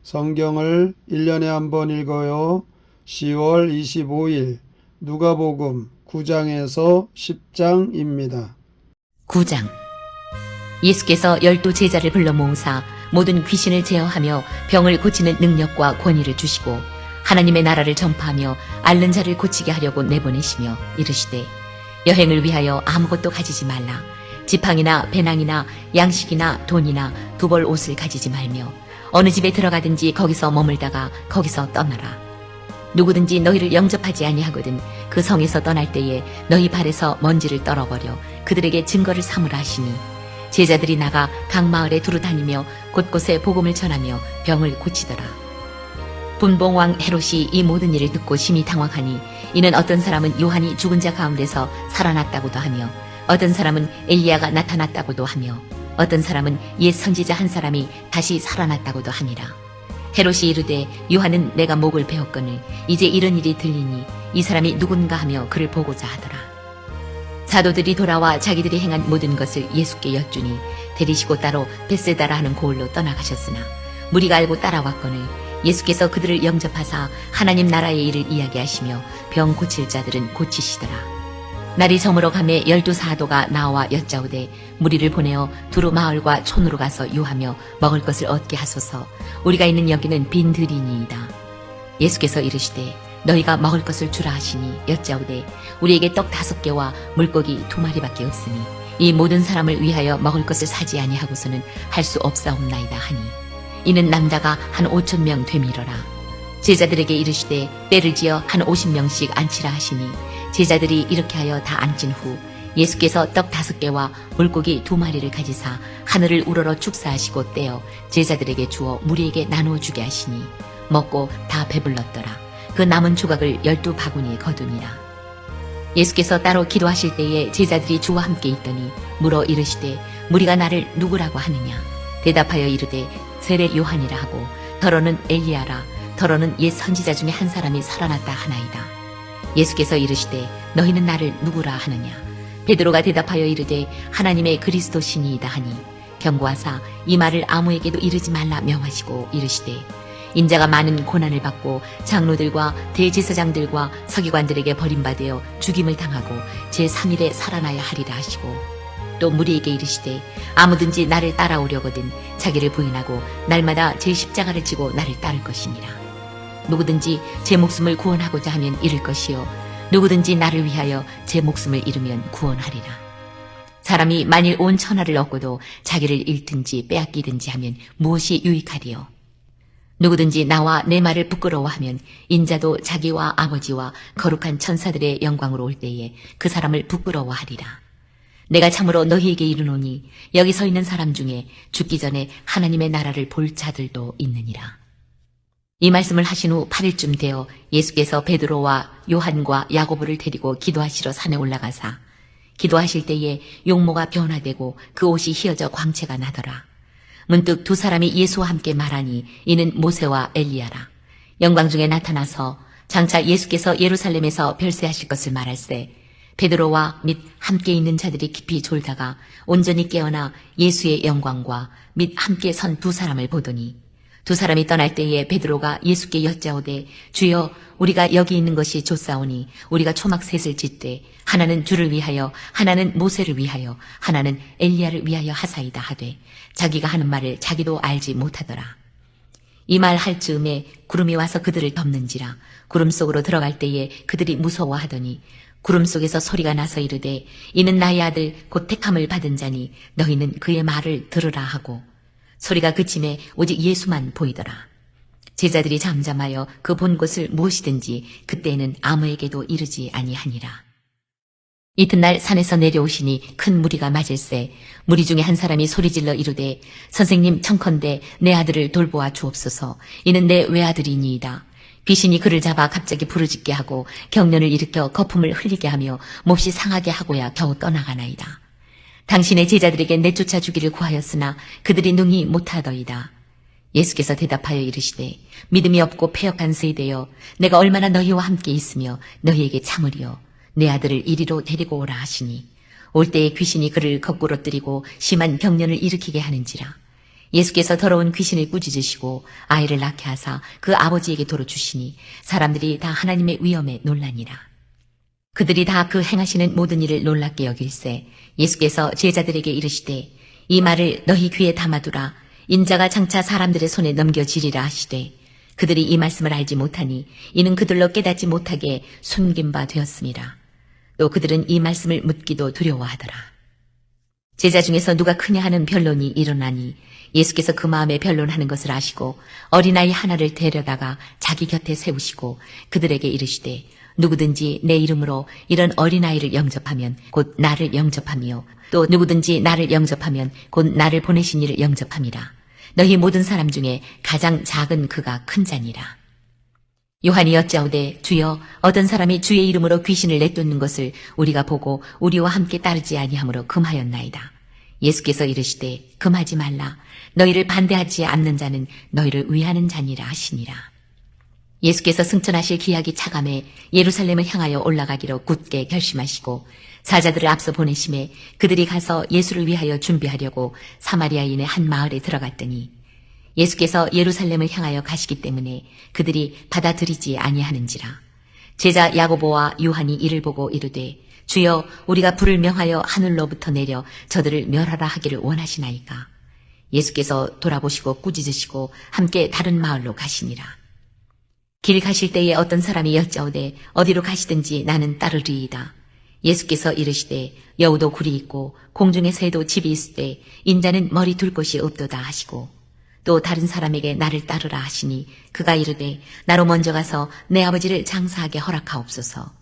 성경을 1년에 한 번 읽어요. 10월 25일 누가복음 9장에서 10장입니다. 9장. 예수께서 12제자를 불러 모으사 모든 귀신을 제어하며 병을 고치는 능력과 권위를 주시고 하나님의 나라를 전파하며 앓는 자를 고치게 하려고 내보내시며 이르시되 여행을 위하여 아무것도 가지지 말라. 지팡이나 배낭이나 양식이나 돈이나 두 벌 옷을 가지지 말며 어느 집에 들어가든지 거기서 머물다가 거기서 떠나라. 누구든지 너희를 영접하지 아니하거든 그 성에서 떠날 때에 너희 발에서 먼지를 떨어버려 그들에게 증거를 삼으라 하시니 제자들이 나가 각 마을에 두루 다니며 곳곳에 복음을 전하며 병을 고치더라. 분봉왕 헤롯이 이 모든 일을 듣고 심히 당황하니 이는 어떤 사람은 요한이 죽은 자 가운데서 살아났다고도 하며 어떤 사람은 엘리야가 나타났다고도 하며 어떤 사람은 옛 선지자 한 사람이 다시 살아났다고도 하니라. 헤롯이 이르되 요한은 내가 목을 베었거늘 이제 이런 일이 들리니 이 사람이 누군가 하며 그를 보고자 하더라. 사도들이 돌아와 자기들이 행한 모든 것을 예수께 여쭈니 데리시고 따로 벳세다라 하는 고을로 떠나가셨으나 무리가 알고 따라왔거늘 예수께서 그들을 영접하사 하나님 나라의 일을 이야기하시며 병 고칠 자들은 고치시더라. 날이 저물어 가매 12 사도가 나와 여짜오되 무리를 보내어 두루 마을과 촌으로 가서 요하며 먹을 것을 얻게 하소서. 우리가 있는 여기는 빈 들이니이다. 예수께서 이르시되 너희가 먹을 것을 주라 하시니 여짜오되 우리에게 떡 5개와 물고기 2마리밖에 없으니 이 모든 사람을 위하여 먹을 것을 사지 아니하고서는 할 수 없사옵나이다 하니 이는 남자가 한 5,000명 되밀어라. 제자들에게 이르시되 때를 지어 한 50명씩 앉히라 하시니 제자들이 이렇게 하여 다 앉힌 후 예수께서 떡 5개와 물고기 2마리를 가지사 하늘을 우러러 축사하시고 떼어 제자들에게 주어 무리에게 나누어 주게 하시니 먹고 다 배불렀더라. 그 남은 조각을 12바구니에 거두니라. 예수께서 따로 기도하실 때에 제자들이 주와 함께 있더니 물어 이르시되 무리가 나를 누구라고 하느냐. 대답하여 이르되 세례 요한이라 하고 더러는 엘리야라 더러는 옛 선지자 중에 한 사람이 살아났다 하나이다. 예수께서 이르시되 너희는 나를 누구라 하느냐. 베드로가 대답하여 이르되 하나님의 그리스도 신이이다 하니 경고하사 이 말을 아무에게도 이르지 말라 명하시고 이르시되 인자가 많은 고난을 받고 장로들과 대제사장들과 서기관들에게 버림받아 죽임을 당하고 제3일에 살아나야 하리라 하시고 또 무리에게 이르시되 아무든지 나를 따라오려거든 자기를 부인하고 날마다 제 십자가를 지고 나를 따를 것이니라. 누구든지 제 목숨을 구원하고자 하면 잃을 것이요 누구든지 나를 위하여 제 목숨을 잃으면 구원하리라. 사람이 만일 온 천하를 얻고도 자기를 잃든지 빼앗기든지 하면 무엇이 유익하리요. 누구든지 나와 내 말을 부끄러워하면 인자도 자기와 아버지와 거룩한 천사들의 영광으로 올 때에 그 사람을 부끄러워하리라. 내가 참으로 너희에게 이르노니 여기 서 있는 사람 중에 죽기 전에 하나님의 나라를 볼 자들도 있느니라. 이 말씀을 하신 후 8일쯤 되어 예수께서 베드로와 요한과 야고보를 데리고 기도하시러 산에 올라가사 기도하실 때에 용모가 변화되고 그 옷이 휘어져 광채가 나더라. 문득 2 사람이 예수와 함께 말하니 이는 모세와 엘리야라. 영광 중에 나타나서 장차 예수께서 예루살렘에서 별세하실 것을 말할세 베드로와 및 함께 있는 자들이 깊이 졸다가 온전히 깨어나 예수의 영광과 및 함께 선 2 사람을 보더니 2 사람이 떠날 때에 베드로가 예수께 여짜오되 주여 우리가 여기 있는 것이 좋사오니 우리가 초막 셋을 짓되 하나는 주를 위하여 하나는 모세를 위하여 하나는 엘리야를 위하여 하사이다 하되 자기가 하는 말을 자기도 알지 못하더라. 이 말 할 즈음에 구름이 와서 그들을 덮는지라. 구름 속으로 들어갈 때에 그들이 무서워하더니 구름 속에서 소리가 나서 이르되 이는 나의 아들 곧 택함을 받은 자니 너희는 그의 말을 들으라 하고 소리가 그침에 오직 예수만 보이더라. 제자들이 잠잠하여 그 본 것을 무엇이든지 그때는 아무에게도 이르지 아니하니라. 이튿날 산에서 내려오시니 큰 무리가 맞을세 무리 중에 한 사람이 소리질러 이르되 선생님 청컨대 내 아들을 돌보아 주옵소서. 이는 내 외아들이니이다. 귀신이 그를 잡아 갑자기 부르짖게 하고 경련을 일으켜 거품을 흘리게 하며 몹시 상하게 하고야 겨우 떠나가나이다. 당신의 제자들에게 내쫓아 주기를 구하였으나 그들이 능히 못하더이다. 예수께서 대답하여 이르시되 믿음이 없고 패역한 세대여 내가 얼마나 너희와 함께 있으며 너희에게 참으리요 내 아들을 이리로 데리고 오라 하시니 올 때에 귀신이 그를 거꾸로 뜨리고 심한 경련을 일으키게 하는지라. 예수께서 더러운 귀신을 꾸짖으시고 아이를 낳게 하사 그 아버지에게 도로 주시니 사람들이 다 하나님의 위엄에 놀라니라. 그들이 다 그 행하시는 모든 일을 놀랍게 여길세 예수께서 제자들에게 이르시되 이 말을 너희 귀에 담아두라. 인자가 장차 사람들의 손에 넘겨지리라 하시되 그들이 이 말씀을 알지 못하니 이는 그들로 깨닫지 못하게 숨긴 바 되었음이라. 또 그들은 이 말씀을 묻기도 두려워하더라. 제자 중에서 누가 크냐 하는 변론이 일어나니 예수께서 그 마음에 변론하는 것을 아시고 어린아이 하나를 데려다가 자기 곁에 세우시고 그들에게 이르시되 누구든지 내 이름으로 이런 어린아이를 영접하면 곧 나를 영접하며 또 누구든지 나를 영접하면 곧 나를 보내신 이를 영접함이라. 너희 모든 사람 중에 가장 작은 그가 큰 자니라. 요한이 여짜오되 주여 어떤 사람이 주의 이름으로 귀신을 내쫓는 것을 우리가 보고 우리와 함께 따르지 아니하므로 금하였나이다. 예수께서 이르시되 금하지 말라. 너희를 반대하지 않는 자는 너희를 위하는 자니라 하시니라. 예수께서 승천하실 기약이 차감해 예루살렘을 향하여 올라가기로 굳게 결심하시고 사자들을 앞서 보내심에 그들이 가서 예수를 위하여 준비하려고 사마리아인의 한 마을에 들어갔더니 예수께서 예루살렘을 향하여 가시기 때문에 그들이 받아들이지 아니하는지라. 제자 야고보와 요한이 이를 보고 이르되 주여 우리가 불을 명하여 하늘로부터 내려 저들을 멸하라 하기를 원하시나이까. 예수께서 돌아보시고 꾸짖으시고 함께 다른 마을로 가시니라. 길 가실 때에 어떤 사람이 여짜오되 어디로 가시든지 나는 따르리이다. 예수께서 이르시되 여우도 굴이 있고 공중의 새도 집이 있으되 인자는 머리 둘 곳이 없도다 하시고 또 다른 사람에게 나를 따르라 하시니 그가 이르되 나로 먼저 가서 내 아버지를 장사하게 허락하옵소서.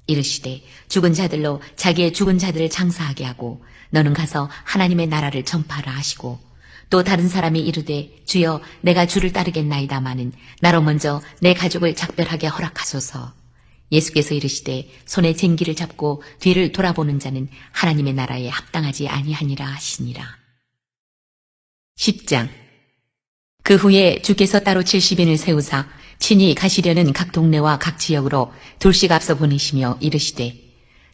이르시되 죽은 자들로 자기의 죽은 자들을 장사하게 하고 너는 가서 하나님의 나라를 전파하라 하시고 또 다른 사람이 이르되 주여 내가 주를 따르겠나이다마는 나로 먼저 내 가족을 작별하게 허락하소서. 예수께서 이르시되 손에 쟁기를 잡고 뒤를 돌아보는 자는 하나님의 나라에 합당하지 아니하니라 하시니라. 10장. 그 후에 주께서 따로 70인을 세우사 친히 가시려는 각 동네와 각 지역으로 둘씩 앞서 보내시며 이르시되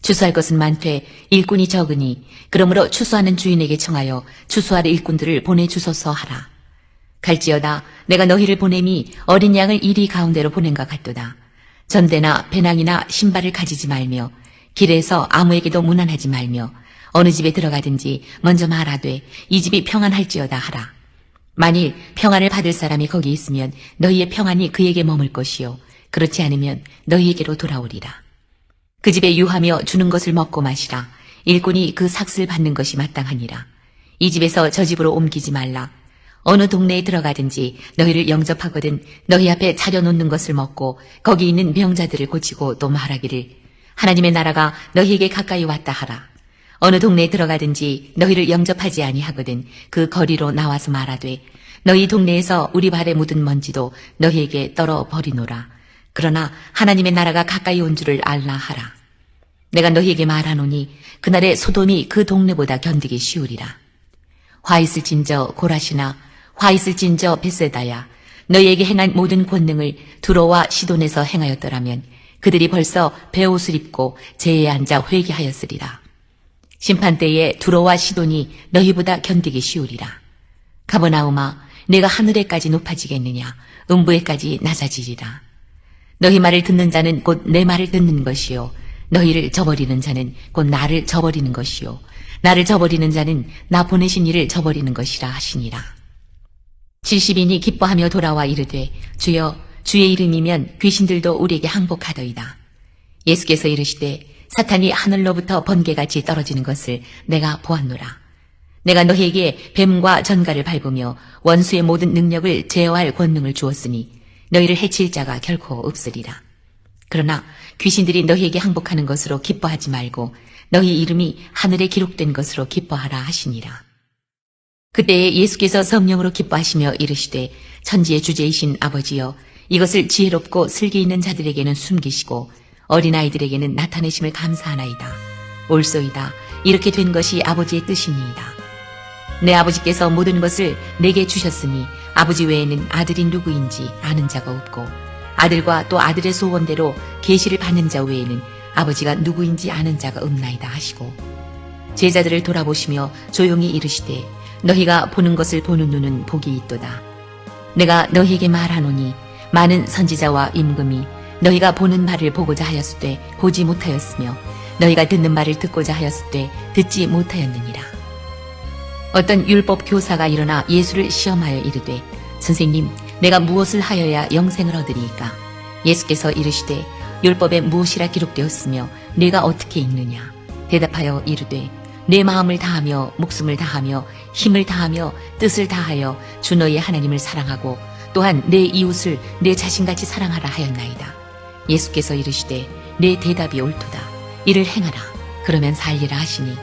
추수할 것은 많되 일꾼이 적으니 그러므로 추수하는 주인에게 청하여 추수할 일꾼들을 보내주소서 하라. 갈지어다 내가 너희를 보냄이 어린 양을 이리 가운데로 보낸것 같도다. 전대나 배낭이나 신발을 가지지 말며 길에서 아무에게도 문안하지 말며 어느 집에 들어가든지 먼저 말하되 이 집이 평안할지어다 하라. 만일 평안을 받을 사람이 거기 있으면 너희의 평안이 그에게 머물 것이요 그렇지 않으면 너희에게로 돌아오리라. 그 집에 유하며 주는 것을 먹고 마시라. 일꾼이 그 삭슬 받는 것이 마땅하니라. 이 집에서 저 집으로 옮기지 말라. 어느 동네에 들어가든지 너희를 영접하거든 너희 앞에 차려놓는 것을 먹고 거기 있는 병자들을 고치고 또 말하기를 하나님의 나라가 너희에게 가까이 왔다 하라. 어느 동네에 들어가든지 너희를 영접하지 아니하거든 그 거리로 나와서 말하되 너희 동네에서 우리 발에 묻은 먼지도 너희에게 떨어 버리노라. 그러나 하나님의 나라가 가까이 온 줄을 알라 하라. 내가 너희에게 말하노니 그날에 소돔이 그 동네보다 견디기 쉬우리라. 화 있을진저 고라시나 화 있을진저 벳세다야 너희에게 행한 모든 권능을 두로와 시돈에서 행하였더라면 그들이 벌써 베옷을 입고 제에 앉아 회개하였으리라. 심판때에 두로와 시돈이 너희보다 견디기 쉬우리라. 가버나움아 내가 하늘에까지 높아지겠느냐 음부에까지 낮아지리라. 너희 말을 듣는 자는 곧 내 말을 듣는 것이요 너희를 저버리는 자는 곧 나를 저버리는 것이요 나를 저버리는 자는 나 보내신 이를 저버리는 것이라 하시니라. 70인이 기뻐하며 돌아와 이르되 주여 주의 이름이면 귀신들도 우리에게 항복하더이다. 예수께서 이르시되 사탄이 하늘로부터 번개같이 떨어지는 것을 내가 보았노라. 내가 너희에게 뱀과 전갈을 밟으며 원수의 모든 능력을 제어할 권능을 주었으니 너희를 해칠 자가 결코 없으리라. 그러나 귀신들이 너희에게 항복하는 것으로 기뻐하지 말고 너희 이름이 하늘에 기록된 것으로 기뻐하라 하시니라. 그때에 예수께서 성령으로 기뻐하시며 이르시되 천지의 주제이신 아버지여 이것을 지혜롭고 슬기 있는 자들에게는 숨기시고 어린아이들에게는 나타내심을 감사하나이다. 옳소이다. 이렇게 된 것이 아버지의 뜻이니이다. 내 아버지께서 모든 것을 내게 주셨으니 아버지 외에는 아들이 누구인지 아는 자가 없고 아들과 또 아들의 소원대로 계시를 받는 자 외에는 아버지가 누구인지 아는 자가 없나이다 하시고 제자들을 돌아보시며 조용히 이르시되 너희가 보는 것을 보는 눈은 복이 있도다. 내가 너희에게 말하노니 많은 선지자와 임금이 너희가 보는 말을 보고자 하였으되 보지 못하였으며 너희가 듣는 말을 듣고자 하였으되 듣지 못하였느니라. 어떤 율법 교사가 일어나 예수를 시험하여 이르되 선생님 내가 무엇을 하여야 영생을 얻으리이까? 예수께서 이르시되 율법에 무엇이라 기록되었으며 네가 어떻게 읽느냐? 대답하여 이르되 내 마음을 다하며 목숨을 다하며 힘을 다하며 뜻을 다하여 주 너희의 하나님을 사랑하고 또한 내 이웃을 내 자신같이 사랑하라 하였나이다. 예수께서 이르시되 내 대답이 옳도다. 이를 행하라. 그러면 살리라 하시니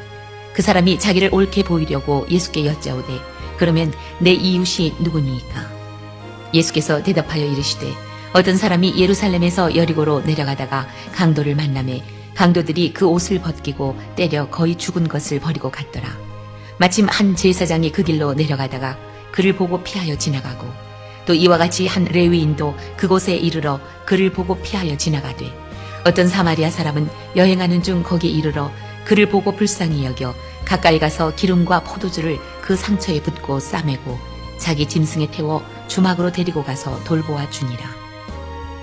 그 사람이 자기를 옳게 보이려고 예수께 여짜오되 그러면 내 이웃이 누구니이까? 예수께서 대답하여 이르시되 어떤 사람이 예루살렘에서 여리고로 내려가다가 강도를 만나매 강도들이 그 옷을 벗기고 때려 거의 죽은 것을 버리고 갔더라. 마침 한 제사장이 그 길로 내려가다가 그를 보고 피하여 지나가고 또 이와 같이 한 레위인도 그곳에 이르러 그를 보고 피하여 지나가되 어떤 사마리아 사람은 여행하는 중 거기 이르러 그를 보고 불쌍히 여겨 가까이 가서 기름과 포도주를 그 상처에 붓고 싸매고 자기 짐승에 태워 주막으로 데리고 가서 돌보아 주니라.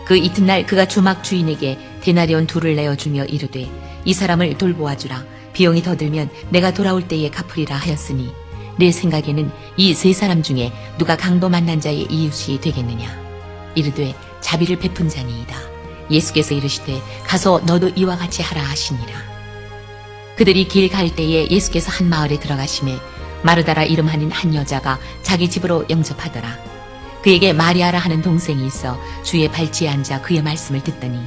그 이튿날 그가 주막 주인에게 데나리온 2를 내어주며 이르되 이 사람을 돌보아 주라. 비용이 더 들면 내가 돌아올 때에 갚으리라 하였으니 내 생각에는 이 3사람 중에 누가 강도 만난 자의 이웃이 되겠느냐? 이르되 자비를 베푼 자니이다. 예수께서 이르시되 가서 너도 이와 같이 하라 하시니라. 그들이 길 갈 때에 예수께서 한 마을에 들어가시매 마르다라 이름하는 한 여자가 자기 집으로 영접하더라. 그에게 마리아라 하는 동생이 있어 주의 발치에 앉아 그의 말씀을 듣더니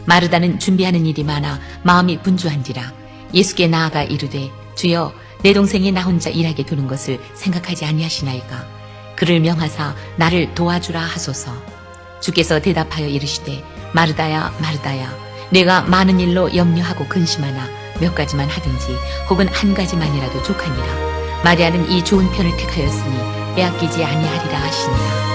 마르다는 준비하는 일이 많아 마음이 분주한지라 예수께 나아가 이르되 주여 내 동생이 나 혼자 일하게 두는 것을 생각하지 아니하시나이까? 그를 명하사 나를 도와주라 하소서. 주께서 대답하여 이르시되 마르다야 마르다야 내가 많은 일로 염려하고 근심하나 몇 가지만 하든지 혹은 한 가지만이라도 족하니라. 마리아는 이 좋은 편을 택하였으니 빼앗기지 아니하리라 하시니라.